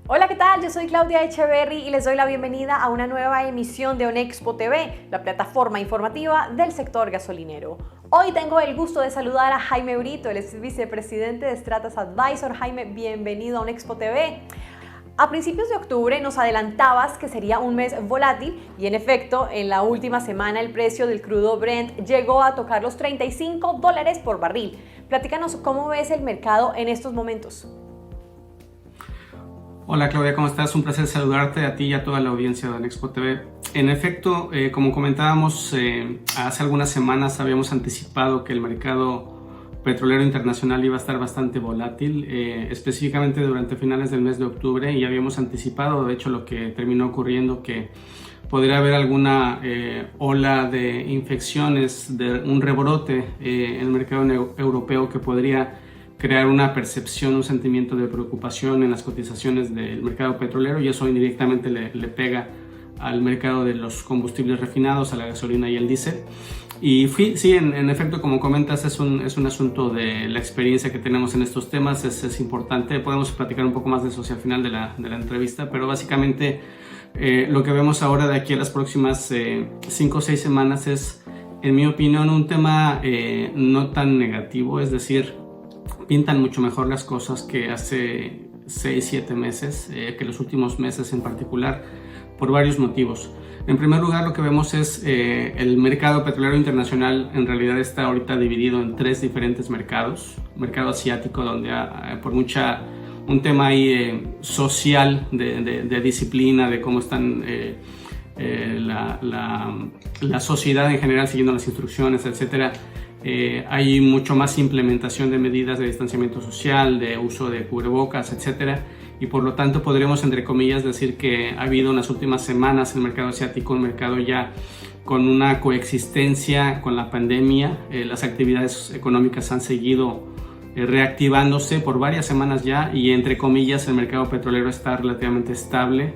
Hola, ¿qué tal? Yo soy Claudia Echeverry y les doy la bienvenida a una nueva emisión de Onexpo TV, la plataforma informativa del sector gasolinero. Hoy tengo el gusto de saludar a Jaime Brito, él es vicepresidente de Stratas Advisor. Jaime, bienvenido a Onexpo TV. A principios de octubre nos adelantabas que sería un mes volátil y en efecto, en la última semana el precio del crudo Brent llegó a tocar los $35 por barril. Platícanos cómo ves el mercado en estos momentos. Hola Claudia, ¿cómo estás? Un placer saludarte a ti y a toda la audiencia de Onexpo TV. En efecto, como comentábamos, hace algunas semanas habíamos anticipado que el mercado petrolero internacional iba a estar bastante volátil, específicamente durante finales del mes de octubre, y habíamos anticipado, de hecho, lo que terminó ocurriendo, que podría haber alguna ola de infecciones, de un rebrote en el mercado europeo que podría crear una percepción, un sentimiento de preocupación en las cotizaciones del mercado petrolero, y eso indirectamente le pega al mercado de los combustibles refinados, a la gasolina y el diésel. Y sí, en efecto, como comentas, es un asunto de la experiencia que tenemos en estos temas, es importante. Podemos platicar un poco más de eso hacia el final de la entrevista, pero básicamente lo que vemos ahora de aquí a las próximas 5 o 6 semanas es, en mi opinión, un tema no tan negativo, es decir, pintan mucho mejor las cosas que hace 6-7 meses, que los últimos meses en particular, por varios motivos. En primer lugar, lo que vemos es el mercado petrolero internacional en realidad está ahorita dividido en 3 diferentes mercados. Mercado asiático, donde por un tema ahí social de disciplina, de cómo están la sociedad en general siguiendo las instrucciones, etcétera. Hay mucho más implementación de medidas de distanciamiento social, de uso de cubrebocas, etcétera, y por lo tanto podremos, entre comillas, decir que ha habido en las últimas semanas en el mercado asiático un mercado ya con una coexistencia con la pandemia. Las actividades económicas han seguido reactivándose por varias semanas ya, y entre comillas el mercado petrolero está relativamente estable.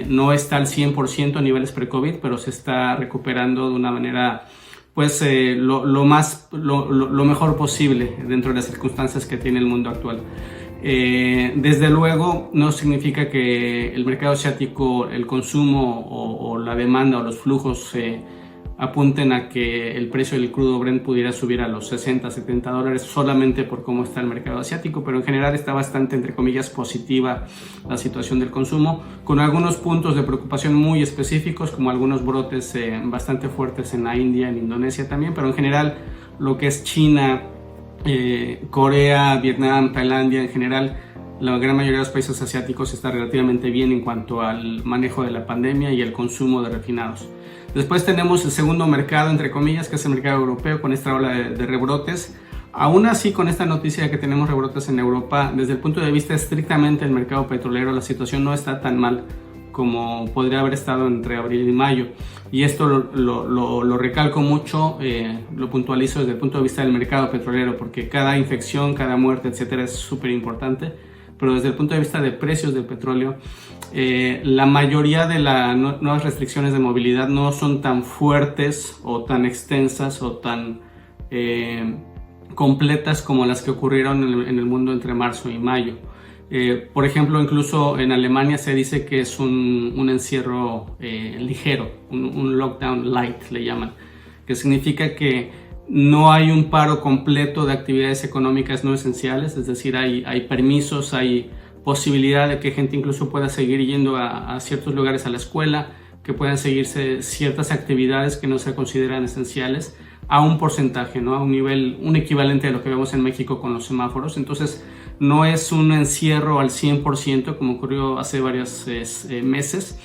No está al 100% a niveles pre-COVID, pero se está recuperando de una manera lo mejor posible dentro de las circunstancias que tiene el mundo actual. Desde luego no significa que el mercado asiático, el consumo o la demanda o los flujos apunten a que el precio del crudo Brent pudiera subir a los $60-70 solamente por cómo está el mercado asiático, pero en general está bastante, entre comillas, positiva la situación del consumo, con algunos puntos de preocupación muy específicos, como algunos brotes bastante fuertes en la India, en Indonesia también, pero en general lo que es China, Corea, Vietnam, Tailandia, en general la gran mayoría de los países asiáticos está relativamente bien en cuanto al manejo de la pandemia y el consumo de refinados. Después tenemos el segundo mercado, entre comillas, que es el mercado europeo, con esta ola de rebrotes. Aún así, con esta noticia de que tenemos rebrotes en Europa, desde el punto de vista estrictamente del mercado petrolero, la situación no está tan mal como podría haber estado entre abril y mayo. Y esto lo recalco mucho, lo puntualizo desde el punto de vista del mercado petrolero, porque cada infección, cada muerte, etcétera, es súper importante. Pero desde el punto de vista de precios del petróleo, la mayoría de las nuevas restricciones de movilidad no son tan fuertes o tan extensas o tan completas como las que ocurrieron en el mundo entre marzo y mayo. Por ejemplo, incluso en Alemania se dice que es un encierro ligero, un lockdown light le llaman, que significa que no hay un paro completo de actividades económicas no esenciales, es decir, hay permisos, hay posibilidad de que gente incluso pueda seguir yendo a ciertos lugares a la escuela, que puedan seguirse ciertas actividades que no se consideran esenciales a un porcentaje, ¿no? A un nivel, un equivalente a lo que vemos en México con los semáforos. Entonces no es un encierro al 100% como ocurrió hace varios meses,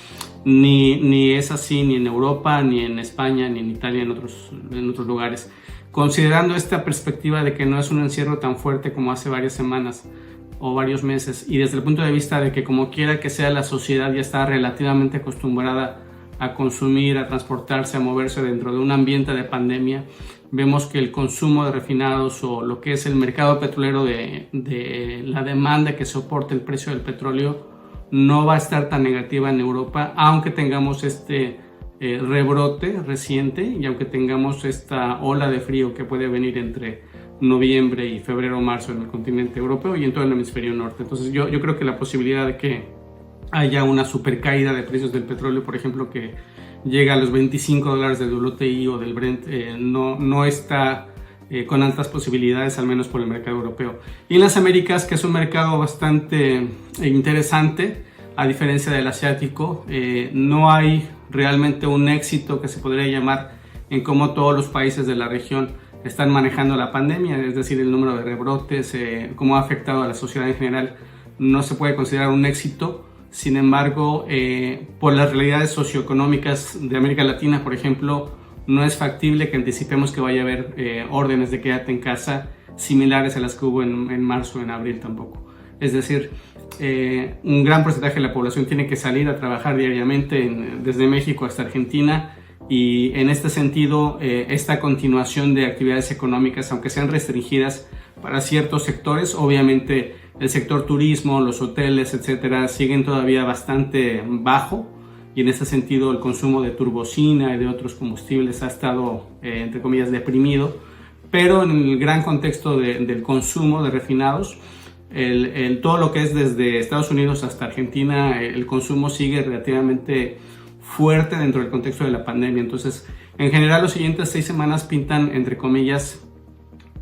ni es así ni en Europa, ni en España, ni en Italia, en otros lugares. Considerando esta perspectiva de que no es un encierro tan fuerte como hace varias semanas o varios meses, y desde el punto de vista de que como quiera que sea la sociedad ya está relativamente acostumbrada a consumir, a transportarse, a moverse dentro de un ambiente de pandemia, vemos que el consumo de refinados o lo que es el mercado petrolero de la demanda que soporta el precio del petróleo no va a estar tan negativa en Europa, aunque tengamos este rebrote reciente y aunque tengamos esta ola de frío que puede venir entre noviembre y febrero, marzo en el continente europeo y en todo el hemisferio norte. Entonces yo creo que la posibilidad de que haya una super caída de precios del petróleo, por ejemplo, que llega a los $25 del WTI o del Brent, no está con altas posibilidades, al menos por el mercado europeo. Y en las Américas, que es un mercado bastante interesante, a diferencia del asiático, no hay realmente un éxito que se podría llamar en cómo todos los países de la región están manejando la pandemia, es decir, el número de rebrotes, cómo ha afectado a la sociedad en general, no se puede considerar un éxito. Sin embargo, por las realidades socioeconómicas de América Latina, por ejemplo, no es factible que anticipemos que vaya a haber órdenes de quédate en casa similares a las que hubo en marzo o en abril tampoco. Es decir, un gran porcentaje de la población tiene que salir a trabajar diariamente desde México hasta Argentina, y en este sentido esta continuación de actividades económicas, aunque sean restringidas para ciertos sectores, obviamente el sector turismo, los hoteles, etcétera, siguen todavía bastante bajo, y en ese sentido el consumo de turbocina y de otros combustibles ha estado entre comillas deprimido, pero en el gran contexto del consumo de refinados, todo lo que es desde Estados Unidos hasta Argentina, el consumo sigue relativamente fuerte dentro del contexto de la pandemia. Entonces, en general, las siguientes 6 semanas pintan, entre comillas,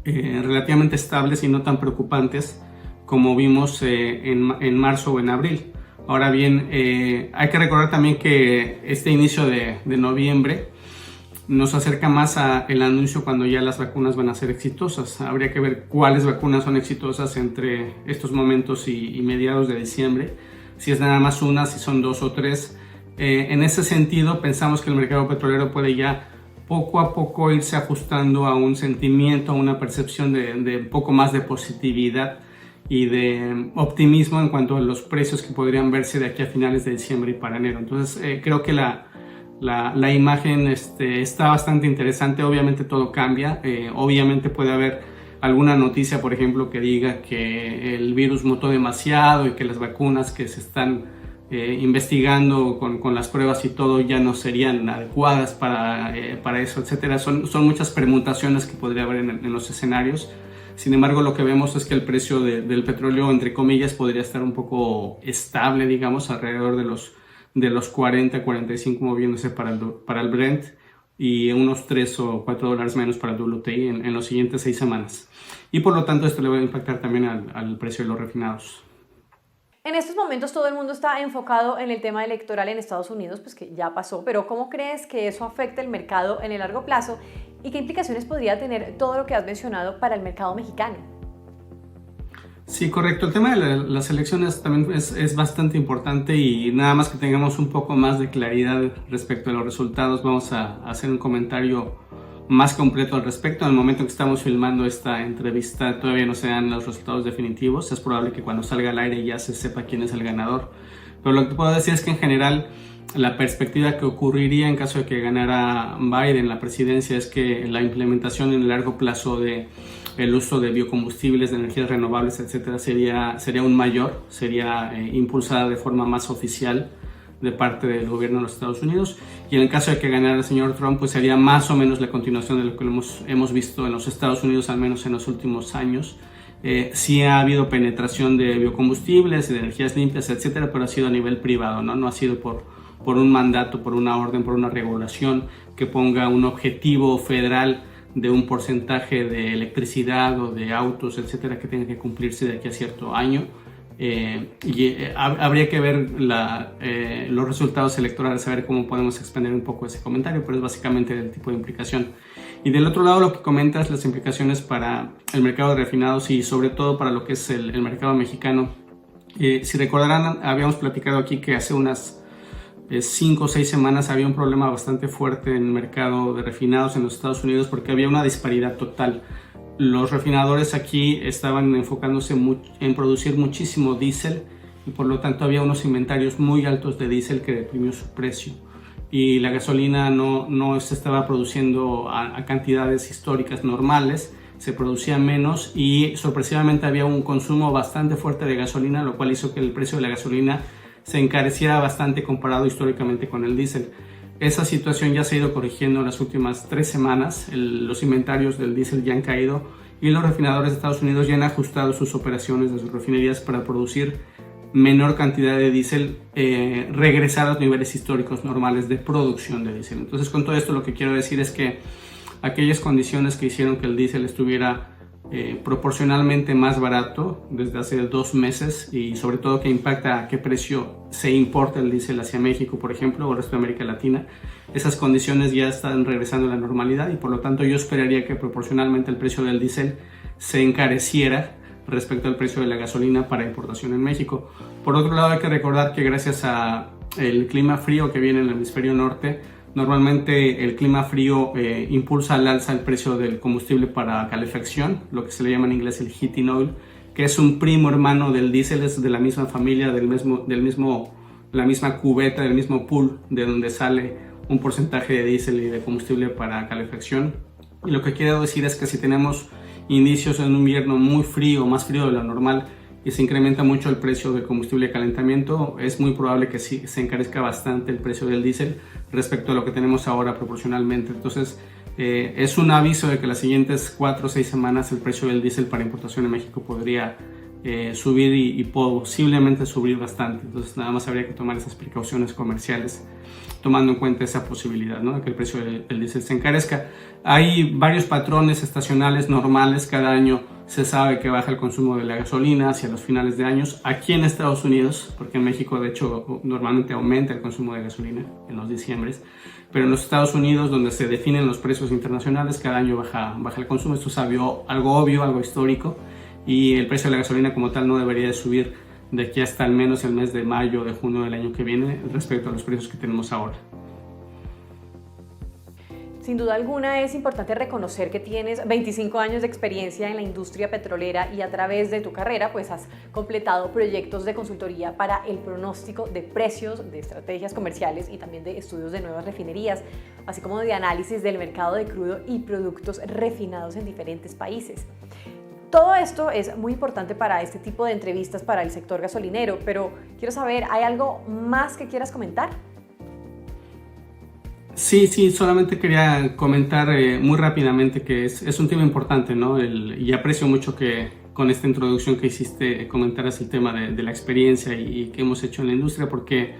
relativamente estables y no tan preocupantes como vimos en marzo o en abril. Ahora bien, hay que recordar también que este inicio de noviembre nos acerca más al anuncio cuando ya las vacunas van a ser exitosas. Habría que ver cuáles vacunas son exitosas entre estos momentos y mediados de diciembre, si es nada más una, si son 2 o 3. En ese sentido, pensamos que el mercado petrolero puede ya poco a poco irse ajustando a un sentimiento, a una percepción de un poco más de positividad y de optimismo en cuanto a los precios que podrían verse de aquí a finales de diciembre y para enero. Entonces, creo que la imagen está bastante interesante. Obviamente todo cambia, obviamente puede haber alguna noticia, por ejemplo, que diga que el virus mutó demasiado y que las vacunas que se están investigando con las pruebas y todo ya no serían adecuadas para eso, etcétera. Son muchas permutaciones que podría haber en los escenarios. Sin embargo, lo que vemos es que el precio del petróleo, entre comillas, podría estar un poco estable, digamos, alrededor de los 40, 45, moviéndose para el Brent, y unos 3 o 4 dólares menos para el WTI en los siguientes 6 semanas. Y por lo tanto, esto le va a impactar también al precio de los refinados. En estos momentos todo el mundo está enfocado en el tema electoral en Estados Unidos, pues que ya pasó, pero ¿cómo crees que eso afecta el mercado en el largo plazo y qué implicaciones podría tener todo lo que has mencionado para el mercado mexicano? Sí, correcto. El tema de las elecciones también es bastante importante, y nada más que tengamos un poco más de claridad respecto a los resultados, vamos a hacer un comentario más completo al respecto. En el momento en que estamos filmando esta entrevista todavía no se dan los resultados definitivos. Es probable que cuando salga al aire ya se sepa quién es el ganador. Pero lo que puedo decir es que en general la perspectiva que ocurriría en caso de que ganara Biden la presidencia es que la implementación en el largo plazo de el uso de biocombustibles, de energías renovables, etcétera, sería aún mayor, sería impulsada de forma más oficial de parte del gobierno de los Estados Unidos. Y en el caso de que ganara el señor Trump, pues sería más o menos la continuación de lo que hemos visto en los Estados Unidos, al menos en los últimos años. Sí ha habido penetración de biocombustibles, de energías limpias, etcétera, pero ha sido a nivel privado, no ha sido por un mandato, por una orden, por una regulación que ponga un objetivo federal de un porcentaje de electricidad o de autos, etcétera, que tenga que cumplirse de aquí a cierto año. Habría que ver los resultados electorales, a ver cómo podemos expandir un poco ese comentario, pero es básicamente el tipo de implicación. Y del otro lado, lo que comentas, las implicaciones para el mercado de refinados y sobre todo para lo que es el mercado mexicano. Si recordarán, habíamos platicado aquí que hace unas 5 o 6 semanas había un problema bastante fuerte en el mercado de refinados en los Estados Unidos, porque había una disparidad total. Los refinadores aquí estaban enfocándose en producir muchísimo diésel, y por lo tanto había unos inventarios muy altos de diésel que deprimió su precio, y la gasolina no se estaba produciendo a cantidades históricas normales, se producía menos, y sorpresivamente había un consumo bastante fuerte de gasolina, lo cual hizo que el precio de la gasolina se encareciera bastante comparado históricamente con el diésel. Esa situación ya se ha ido corrigiendo en las últimas 3 semanas. Los inventarios del diésel ya han caído, y los refinadores de Estados Unidos ya han ajustado sus operaciones de sus refinerías para producir menor cantidad de diésel, regresar a los niveles históricos normales de producción de diésel. Entonces, con todo esto lo que quiero decir es que aquellas condiciones que hicieron que el diésel estuviera proporcionalmente más barato desde hace 2 meses, y sobre todo que impacta a qué precio se importa el diésel hacia México, por ejemplo, o el resto de América Latina, esas condiciones ya están regresando a la normalidad, y por lo tanto yo esperaría que proporcionalmente el precio del diésel se encareciera respecto al precio de la gasolina para importación en México. Por otro lado, hay que recordar que gracias a el clima frío que viene en el hemisferio norte, normalmente el clima frío impulsa al alza el precio del combustible para calefacción, lo que se le llama en inglés el heating oil, que es un primo hermano del diésel, es de la misma familia, la misma cubeta, del mismo pool de donde sale un porcentaje de diésel y de combustible para calefacción. Y lo que quiero decir es que si tenemos indicios en un invierno muy frío, más frío de lo normal, y se incrementa mucho el precio del combustible de calentamiento, es muy probable que sí se encarezca bastante el precio del diésel respecto a lo que tenemos ahora proporcionalmente. Entonces es un aviso de que las siguientes 4 o 6 semanas el precio del diésel para importación en México podría subir y posiblemente subir bastante. Entonces nada más habría que tomar esas precauciones comerciales tomando en cuenta esa posibilidad, ¿no?, de que el precio del diésel se encarezca. Hay varios patrones estacionales normales. Cada año se sabe que baja el consumo de la gasolina hacia los finales de años aquí en Estados Unidos, porque en México de hecho normalmente aumenta el consumo de gasolina en los diciembres, pero en los Estados Unidos, donde se definen los precios internacionales, cada año baja el consumo. Esto es algo obvio, algo histórico, y el precio de la gasolina como tal no debería de subir de aquí hasta al menos el mes de mayo o de junio del año que viene respecto a los precios que tenemos ahora. Sin duda alguna es importante reconocer que tienes 25 años de experiencia en la industria petrolera y a través de tu carrera pues has completado proyectos de consultoría para el pronóstico de precios, de estrategias comerciales y también de estudios de nuevas refinerías, así como de análisis del mercado de crudo y productos refinados en diferentes países. Todo esto es muy importante para este tipo de entrevistas para el sector gasolinero, pero quiero saber, ¿hay algo más que quieras comentar? Sí, solamente quería comentar muy rápidamente que es un tema importante, ¿no? Y aprecio mucho que con esta introducción que hiciste comentaras el tema de la experiencia y que hemos hecho en la industria, porque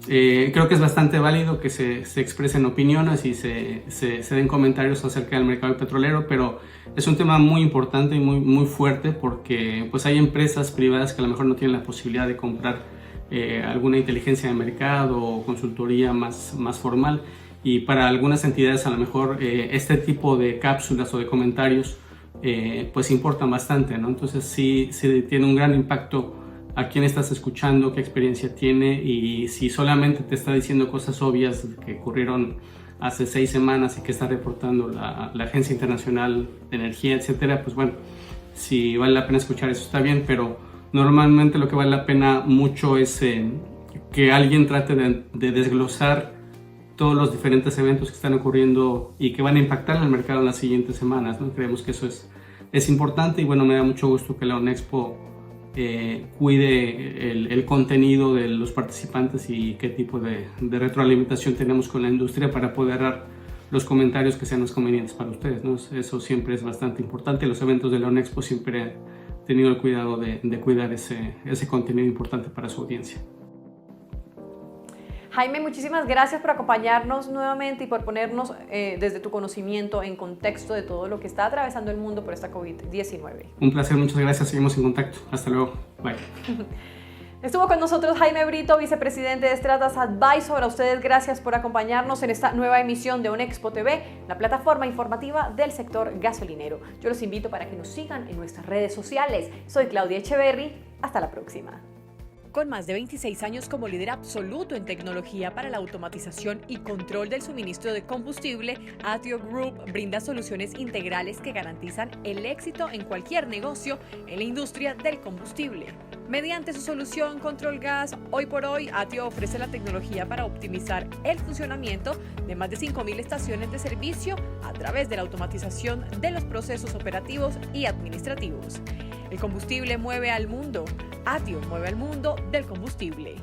creo que es bastante válido que se expresen opiniones y se den comentarios acerca del mercado petrolero, pero es un tema muy importante y muy fuerte, porque pues hay empresas privadas que a lo mejor no tienen la posibilidad de comprar alguna inteligencia de mercado o consultoría más formal, y para algunas entidades a lo mejor este tipo de cápsulas o de comentarios pues importan bastante, ¿no? Entonces sí tiene un gran impacto a quién estás escuchando, qué experiencia tiene, y si solamente te está diciendo cosas obvias que ocurrieron hace 6 semanas y que está reportando la Agencia Internacional de Energía, etcétera, pues bueno, si vale la pena escuchar eso está bien, pero normalmente lo que vale la pena mucho es que alguien trate de desglosar todos los diferentes eventos que están ocurriendo y que van a impactar en el mercado en las siguientes semanas, ¿no? Creemos que eso es importante, y bueno, me da mucho gusto que la ONEXPO cuide el contenido de los participantes y qué tipo de retroalimentación tenemos con la industria para poder dar los comentarios que sean más convenientes para ustedes, ¿no? Eso siempre es bastante importante. Los eventos de la ONEXPO siempre han tenido el cuidado de cuidar ese contenido importante para su audiencia. Jaime, muchísimas gracias por acompañarnos nuevamente y por ponernos desde tu conocimiento en contexto de todo lo que está atravesando el mundo por esta COVID-19. Un placer, muchas gracias, seguimos en contacto. Hasta luego, bye. Estuvo con nosotros Jaime Brito, vicepresidente de Stratas Advisor. A ustedes gracias por acompañarnos en esta nueva emisión de ONEXPO TV, la plataforma informativa del sector gasolinero. Yo los invito para que nos sigan en nuestras redes sociales. Soy Claudia Echeverry, hasta la próxima. Con más de 26 años como líder absoluto en tecnología para la automatización y control del suministro de combustible, ATIO Group brinda soluciones integrales que garantizan el éxito en cualquier negocio en la industria del combustible. Mediante su solución Control Gas, hoy por hoy ATIO ofrece la tecnología para optimizar el funcionamiento de más de 5.000 estaciones de servicio a través de la automatización de los procesos operativos y administrativos. El combustible mueve al mundo. ATIO mueve al mundo del combustible.